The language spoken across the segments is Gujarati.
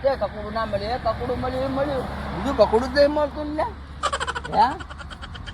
તે કકડું ના મળે, કકડું મળ્યું મળ્યું, બીજું કકડું જ નહીં મળતું ને. હે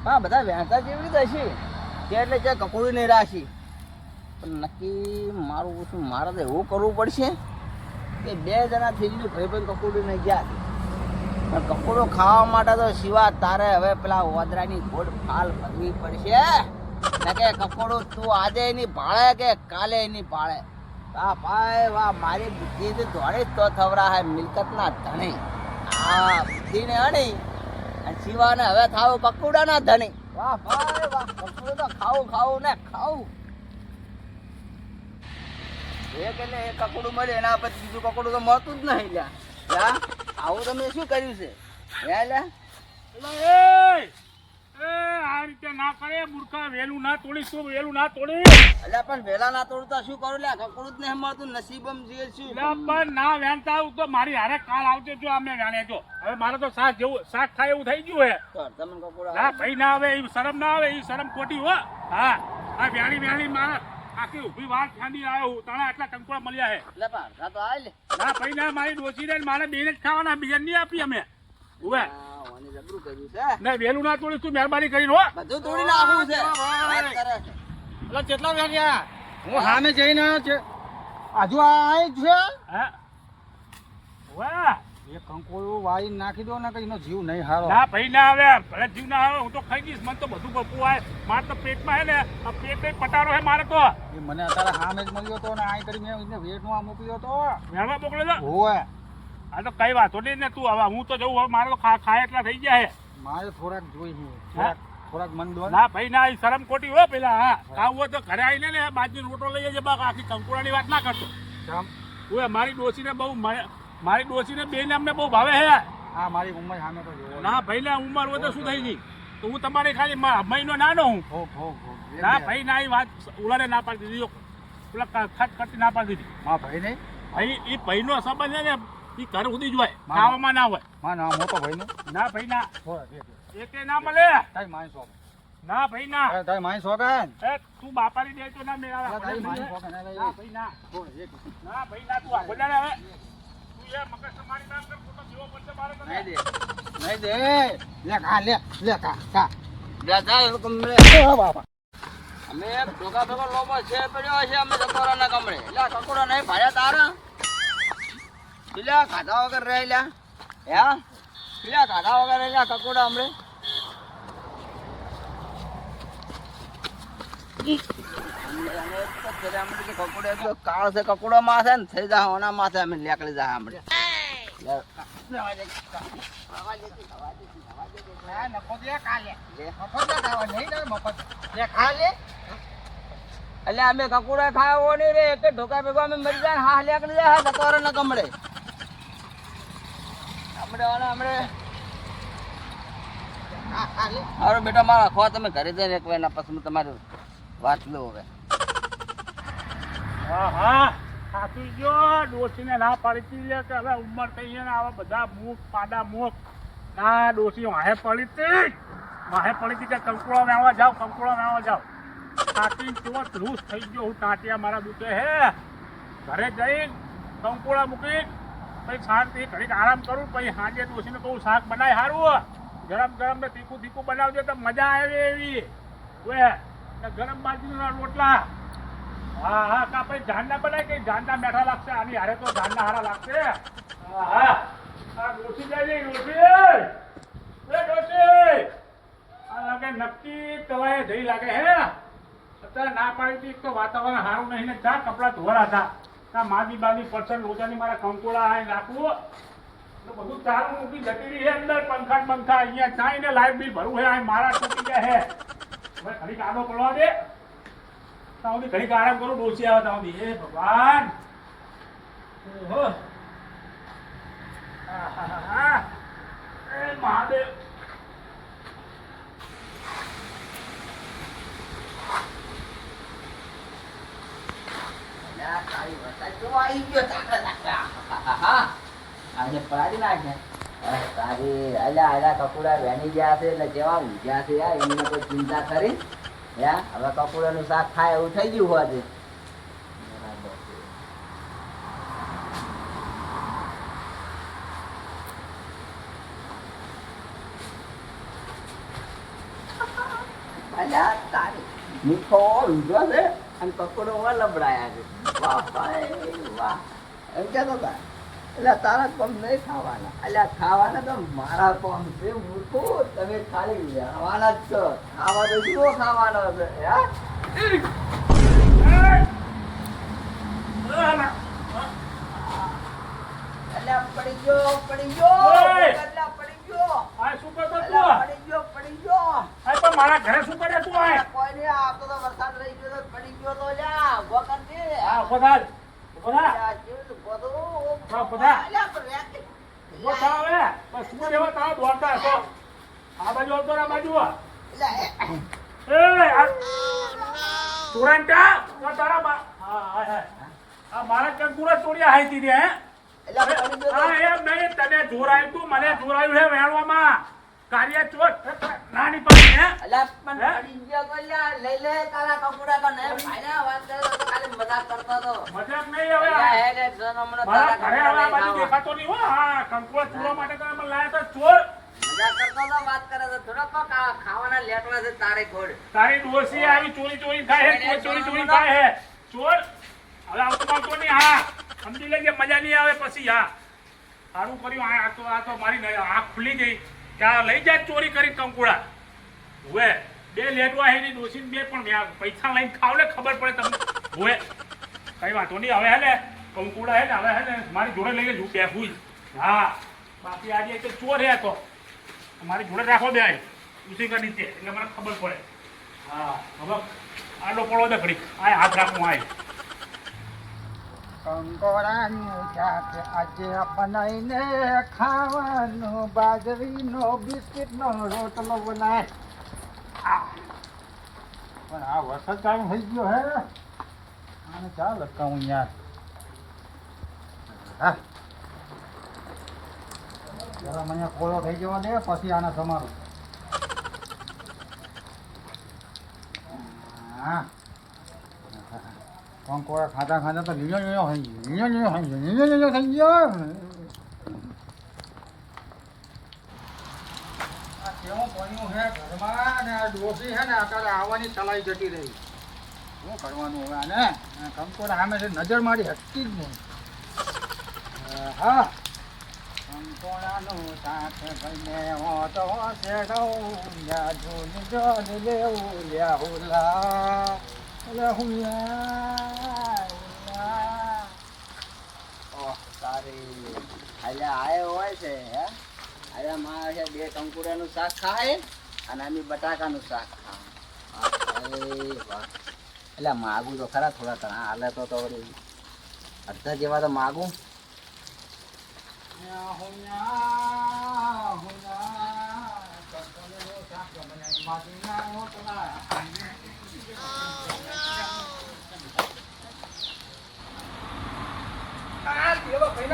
હા, બધા વહેતા કેવી રીતે હશે કે એટલે કે કકડું નહીં રાખી. પણ નક્કી મારે તો એવું કરવું પડશે કે 2 જણા થઈ ગયું ભાઈ કકડું નહીં ગયા. પણ કકડું ખાવા માટે તો સિવા તારે હવે પેલા ઓદરાની ઘોડ ફાલ ભરવી પડશે ને કે કકડું તું આજે એની ભાળે કે કાલે એની ભાળે. વાહ ભાઈ વાહ, મારી બુદ્ધિથી દોડી તો થવરા હે મિલકતના ધણી. આ બુદ્ધિને અણી અને શિવાને હવે થાવ કકુડાના ધણી. વાહ ભાઈ વાહ, કકડું તો ખાવું ને ખાવું. એક એટલે એક કકડું મળે એના પછી બીજું કકડું તો મળતું જ નહીં. લ્યા આવું તમે શું કર્યું છે? આ રીતે ના કરે મૂર્ખા, વેલું ના તોડી તું, વેલું ના તોડી. અલ્યા પણ વેલા ના તોડું તો શું કરું? લ્યા કકડું જ નહીં મળતું, નસીબમ જે શું. પણ ના વેણતા આવું તો મારી હારે કાલ આવજો જો અમે વેણે જો. હવે મારે તો શાક થાય એવું થઈ ગયું હે. તમે કકડું ના ભાઈ ના આવે, એ શરમ ના આવે, એ શરમ ખોટી હો. હા આ વેણી મારા આખી ઉભી વાત ઠાંડી આવ્યો તાણા આટલા કંકોડા મળ્યા હે. એટલે પણ તો આય લે. ના ભાઈ ના, મારી ડોસી ને મારે બેને જ ખાવાના, બીજા નહીં આપી અમે. ઉવે જબરું કર્યું છે. ના વેલું ના તોડી તું મહેરબાની કરીને હો. બધું તોડી નાખવું છે. વાત કરે છે. એટલે કેટલા વાગ્યા? હું સામે જઈને આવ્યો છે. હજુ આ છે. હા વાહ, એ કંકોળું વાળી નાખી દો ને કે એનો જીવ નહીં હારો. ના ભાઈ ના આવે, ભલે જીવ ના આવે હું તો ખાઈ દઈશ. મને તો બધું બપુ આવે, મારે તો પેટમાં હે ને આ પેટ પટારો હે મારે તો. એ મને અત્યારે સામે જ મળ્યો હતો ને આ કરી મેં એને વેટમાં મોકલ્યો હતો. મેળવા મોકલ્યો તો. હોવે આ તો કઈ વાતો નહીં ને તું. હવે હું તો જવું, હવે મારે તો ખાય એટલા થઈ ગયા હે. મારે થોડાક જોઈ થોડાક મન દો. ના ભાઈ ના, એ શરમ ખોટી હો પેલા. હા ખાવું હોય તો ઘરે આવીને ને બાજુ રોટલો લઈ જજે. બાકી આખી કંકોડાની વાત ના કરતો. ઓએ મારી ડોસીને બહુ, મારી ડોસીને બેને અમને બહુ ભાવે હે. હા મારી ઉંમર સામે તો જોવો. ના ભાઈ ના, ઉંમર હોય તો શું થઈ ગઈ? તો હું તમારી ખાલી મહિનો નાનો હું. ના ભાઈ ના, એ વાત ઉલાને ના પાડી દીધી. પેલા ખટ ખટી ના પાડી દીધી. હા ભાઈ નહીં, ભાઈ એ ભાઈનો સંબંધ છે ને એ ઘર સુધી જ હોય, ખાવામાં ના હોય. હા ના મોટો ભાઈ નું. ના ભાઈ ના, એકે ના મળે. તારી માય શોખ. ના ભાઈ ના, તારી માય શોખ હે. તું બાપાની દે તો ના મેળા. તારી માય શોખ ના ભાઈ ના, ના ભાઈ ના, તું આગળ ના આવે. તું એ મગજ તમારી ના કર, ફોટો જેવો પડશે મારે તો. નહીં દે. નહીં દે. લે ખા લે ખા. દાદા કમરે. બાપા અમે ભોગા ભોગા લોબો છે પડ્યો છે. અમે કકોડાના કમરે. લ્યા કકોડા નહીં ભાડ્યા તારા. પેલા ખાધા વગર રહે લ્યા. હે પેલા ખાધા વગર રહ્યા કકોડા હમણે. કાળ છે કકોડો માં છે ને થઈ જાય ઓના માથે અમે લેકડી જાય હમણે. એટલે અમે કકોડા ખાવો નહીં રે. એક ઢોકા ભેગો અમે મરી જાય. હા લેકડી જાય કકોડા ના કમળે. અરે બેટા મારા ખો તમે ઘરે જઈને એક વાર પછી હું તમારી વાત લઉં હવે. હા સાચું ગયો. ડોસીને ના પાડી લે કે હવે ઉંમર થઈ છે ને આવા બધા મુખ પાડા મુખ. ના ડોસી વાહે પડી હતી કે કંકોળા નાવા જાવ. સાચી કેવો ધ્રુસ થઈ ગયો. હું ટાંટિયા મારા દુખે હે. ઘરે જઈ કંકોળા મૂકી પછી શાંતિ ઘડીક આરામ કરું. પછી સાંજે ડોસીને કહું શાક બનાય સારું, ગરમ ને તીખું બનાવજો તો મજા આવે એવી. ગરમ બાજરીના રોટલા. હા કા પછી ઝાંડા બનાય કે ઝાંડા મેઠા લાગશે. આની હારે તો ઝાંડા હારા લાગશે. હા ડોસી જાય ડોસી આ લાગે નક્કી તવાય જઈ લાગે હે. અત્યારે ના પાડી હતી. એક તો વાતાવરણ સારું નહીં ને ચા કપડા ધોરા હતા. માદી બાદી પર્સન લોચાની મારા કંકોડા આ નાખવું તો બધું ચારું મૂકી જતી રહી છે અંદર. પંખા અહીંયા ચાઈને લાઈટ બિલ ભરવું હે. મારા તૂટી ગયા હે. હવે ઘડીક આડો પડવા દે. તાઉદી ઘડીક આરામ કરું. ડોસી આવે તાઉદી. હે ભગવાન. ઓહો એ મહાદેવ. આજે પડાવી નાખે તારી. અલ્યા કપૂડા વેણી ગયા છે એટલે કેવા ઊંઘ્યા છે યાર. એમને કોઈ ચિંતા કરી. હવે કપૂડાનું શાક ખાય એવું થઈ ગયું હોવાથી. અલ્યા તારી મીઠો ઊંધો છે અને પકોડો લબડાયા છે. વાહ ભાઈ વાહ. એમ કહેતો હતા એટલે તારા કોમ નહીં ખાવાના. અલ્યા ખાવાના તો મારા કોમ છે મૂર્ખો. તમે ખાલી લેવાના જ છો. ખાવા તો શું ખાવાનો છે હા? અલ્યા પડી ગયો પડી ગયો. ઓય! અલ્યા પડી ગયો. આ શું કરતો તું? અલ્યા પડી ગયો પડી ગયો. આ તો મારા ઘરે શું કરે તું આ? અલ્યા કોઈ નહીં આવતો તો વરસાદ રહી ગયો તો પડી ગયો તો અલ્યા ઉભો કરજે. આ ઉભો થાલ. ઉભો થા. અલ્યા કેવું ઉભો તો. હા, બધા. અલ્યા પણ રેતી. ઉભો થા હવે. બસ શું લેવા તારા દોડતા હશો? આ બાજુ આવતો ને આ બાજુ આ. અલ્યા આ ચોરાંટા? તો તારા હા હા. આ મારા કંકુરા ચોર્યા હાઈ દીધી હે? અલ્યા પડી ગયો તો. હા એમ નહીં, તને જોર આવ્યું તું, મને જોર આવ્યું હે વેણવામાં. કાર્ય ચોર નાની પાડી હે? અલ્યા પણ હે? પડી ગયો તો અલ્યા લઈ લે તારા કપડા કા ને ભાઈના વાત કરે તો ખાલી મજાક કરતો તો. મજાક નહીં હવે. અલ્યા હે ને જન્મનો મારા તારા ઘરે હવે આ કપડા બાજુ લઈ દેખાતો નહીં હો. હા, કંકુરા ચોરવા માટે તો મને લાયા તો ચોર. મજાક કરતો તો વાત કરે તો થોડો તો ખાવાના લેટવા છે તારે ખોડ. તારી ડોસી આવી ચોરી ચોરી ખાય હે, ચોરી ચોરી ખાય હે. ચોર હવે આવતો આવતો નહીં. હા, સમજી લેજે, મજા નહીં આવે પછી. હા, સારું કર્યું. આ તો મારી આંખ ખુલી ગઈ કે આ લઈ જાય ચોરી કરી કંકુડા. હવે બે લેટવા હેની ડોસી બે પણ પૈસા લઈને ખાવ ને ખબર પડે તમને. હવે કઈ વાંધો નહીં. હવે હે ને કંકુડા હે ને હવે હે ને મારી જોડે લઈ લેજો બેઠું જ. હા, બાકી આજે તો ચોર હે તો મારી જોડે રાખો બે ઉસી કા નીચે એટલે મને ખબર પડે. હા, હવે આડો પડો દે ઘડી. આ હાથ રાખું આય. કંકોડાનું શાક આજે બનાવીને ખાવાનું, બાજરીનો બિસ્કિટનો રોટલો બનાય. પણ આ વરસાદ ચાલુ થઈ ગયો હે, આને ચાલ લટકાવું યાર. હા, જરા મને કોળો થઈ જવા દે પછી આને સમારું. હા, કંકોડા ખાતા ખાતા તો લીલો લીલો થઈ ગયો, લીલો લીલો થઈ ગયો, લીલો લીલો થઈ ગયો. આ કેવું બન્યું છે ઘરમાં ને આ ડોસી છે ને અત્યારે આવવાની ચલાઈ જતી રહી. શું કરવાનું હવે આને? કંકોડા સામે છે નજર મારી હટતી જ નહીં. હા, કંકોડાનું શાક ભાઈને હોતો શેડું જાજુ જોન લેવું લ્યાહુલા હુલા. ઓહ તારી અલ્યા આયો હોય છે હે. અલ્યા મારા છે બે કંકુડાનું શાક ખાય અને આની બટાકાનું શાક ખાય. વાહ એટલે માગું તો ખરા થોડા ઘણા હાલે તો વળી અડધા જેવા તો માગું.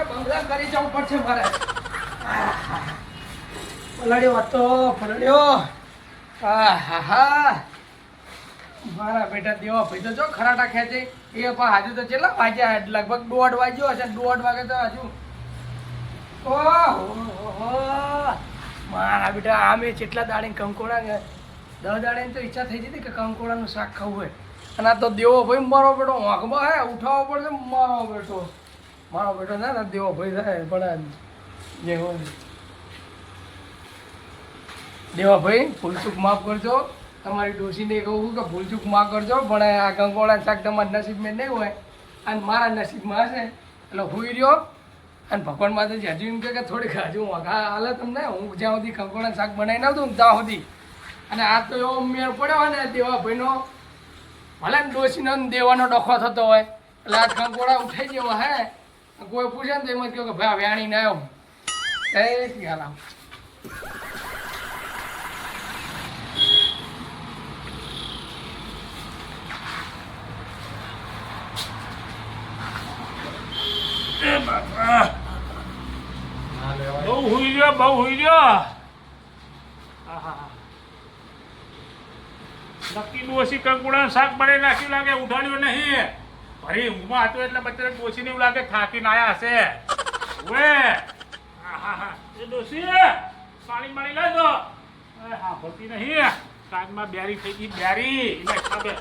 બંગલા કરી જવું પડશે મારે. પલડ્યો હતો પલડ્યો. મારા બેટા દેવા ભાઈ તો જો ખરાટા ખેંચે એ પણ હજુ તો કેટલા વાગ્યા? લગભગ 1:30 વાગ્યો હશે. 1:30 વાગે તો હજુ ઓહો મારા બેટા આમે કેટલા દાડે કંકોડા 10 દાડે તો ઈચ્છા થઈ જતી કે કંકોડાનું શાક ખાવું હોય. અને આ તો દેવો ભાઈ મારો બેટો વાંકમાં હે ઉઠાવવો પડશે. મારો બેટો ના ને દેવો ભાઈ થાય પણ જે હોય દેવા ભાઈ ભૂલચૂક માફ કરજો. તમારી ડોશીને કહું કે ભૂલચૂક માફ કરજો પણ આ કંકોડા શાક તમારા નસીબમાં નહીં હોય અને મારા નસીબમાં હશે એટલે હુઈ રહ્યો. અને ભગવાન માતાજી હજુ એમ કે થોડીક હજુ વઘા હાલે તમને હું જ્યાં સુધી કંકોડા શાક બનાવી નાખું ને ત્યાં સુધી. અને આ તો એવો મેળ પડ્યો હોય ને દેવા ભાઈનો ભલે ને ડોશીનો દેવાનો ડખો થતો હોય એટલે આ કંકોડા ઉઠાઈ ગયો હે. કોઈ પૂછે ને તો એમ જ કહ્યું કે ભાઈ વેણી ના આવ્યો એ હાલ આમ. બહુ હુઈ ગયો, બહુ હુઈ ગયો. નક્કી ડોસી કંકુડાનું શાક બનાવી નાખ્યું લાગે, ઉઠાડ્યું નહીં. ફરી ઊંઘમાં હતો એટલે બચ્ચા ડોસીને એવું લાગે થાકીને આયા હશે. ઓએ એ ડોસી પાણી પાણી લાવજો. હા ભરતી નહીં. કાનમાં બેરી થઈ ગઈ બેરી એના હિસાબે